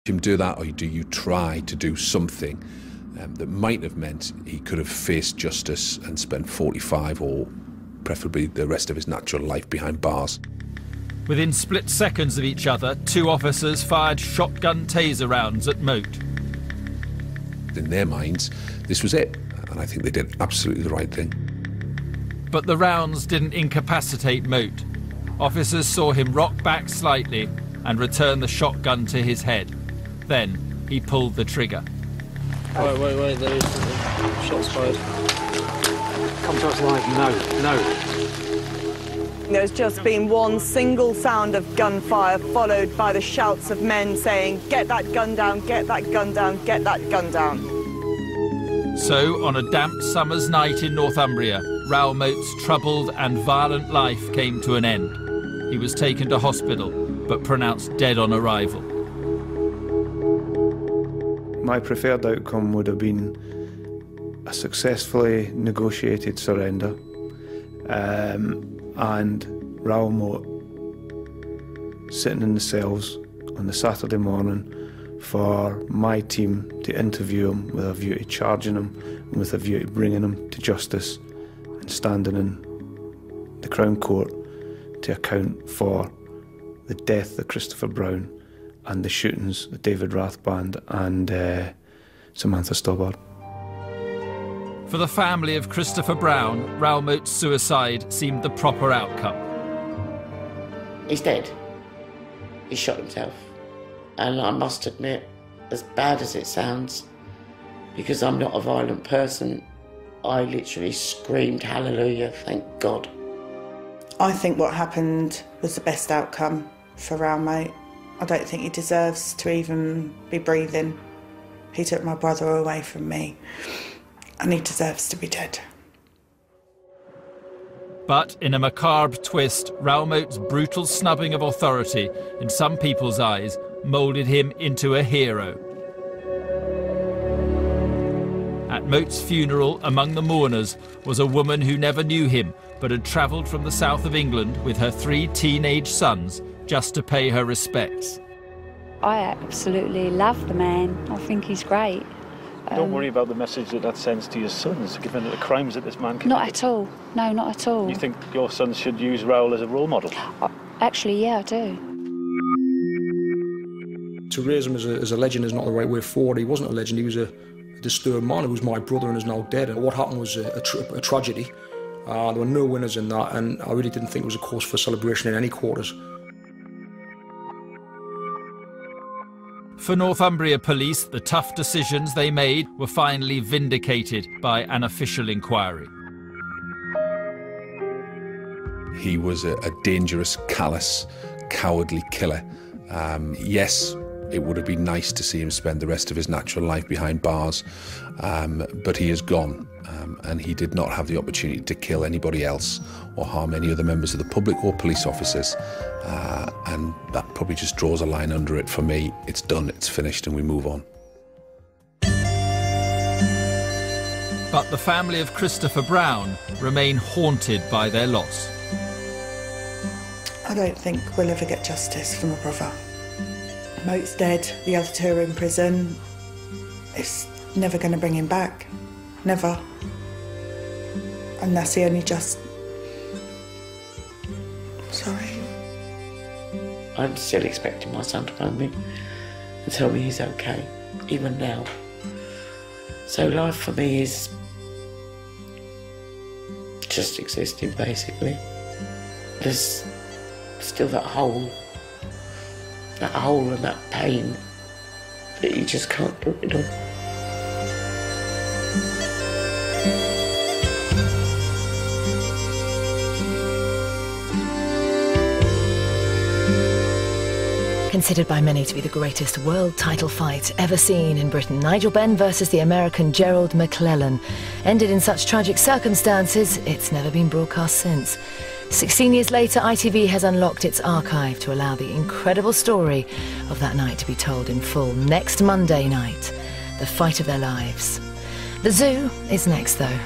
him do that, or do you try to do something that might have meant he could have faced justice and spent 45 or preferably the rest of his natural life behind bars. Within split seconds of each other, two officers fired shotgun taser rounds at Moat. In their minds, this was it, and I think they did absolutely the right thing. But the rounds didn't incapacitate Moat. Officers saw him rock back slightly and return the shotgun to his head. Then he pulled the trigger. Wait, there is shots fired. Come to us live, no. There's just been one single sound of gunfire followed by the shouts of men saying, "Get that gun down, get that gun down, get that gun down." So, on a damp summer's night in Northumbria, Raoul Moat's troubled and violent life came to an end. He was taken to hospital, but pronounced dead on arrival. My preferred outcome would have been a successfully negotiated surrender, and Raoul Moat sitting in the cells on the Saturday morning for my team to interview him with a view to charging him and with a view to bringing him to justice and standing in the Crown Court to account for the death of Christopher Brown and the shootings of David Rathband and Samantha Stobbart. For the family of Christopher Brown, Raoul Moat's suicide seemed the proper outcome. He's dead. He shot himself. And I must admit, as bad as it sounds, because I'm not a violent person, I literally screamed hallelujah, thank God. I think what happened was the best outcome for Raoul Moat. I don't think he deserves to even be breathing. He took my brother away from me, and he deserves to be dead. But in a macabre twist, Raoul Moat's brutal snubbing of authority, in some people's eyes, moulded him into a hero. At Moat's funeral, among the mourners, was a woman who never knew him, but had travelled from the south of England with her 3 teenage sons just to pay her respects. I absolutely love the man. I think he's great. Don't worry about the message that sends to your sons, given the crimes that this man committed. Not at all. No, not at all. You think your sons should use Raoul as a role model? Actually, yeah, I do. To raise him as a legend is not the right way forward. He wasn't a legend, he was a disturbed man who was my brother and is now dead. And what happened was a tragedy. There were no winners in that, and I really didn't think it was a cause for celebration in any quarters. For Northumbria Police, the tough decisions they made were finally vindicated by an official inquiry. He was a dangerous, callous, cowardly killer. Yes, it would have been nice to see him spend the rest of his natural life behind bars, but he is gone, and he did not have the opportunity to kill anybody else or harm any other members of the public or police officers, and that probably just draws a line under it for me. It's done, it's finished, and we move on. But the family of Christopher Brown remain haunted by their loss. I don't think we'll ever get justice for my brother. Moat's dead, the other 2 are in prison. It's never going to bring him back. Never. And that's the only just... Sorry. I'm still expecting my son to phone me and tell me he's okay, even now. So life for me is just existing, basically. There's still that hole and that pain that you just can't get rid of. Considered by many to be the greatest world title fight ever seen in Britain, Nigel Benn versus the American Gerald McClellan ended in such tragic circumstances it's never been broadcast since. 16 years later, ITV has unlocked its archive to allow the incredible story of that night to be told in full next Monday night, the fight of their lives. The Zoo is next though.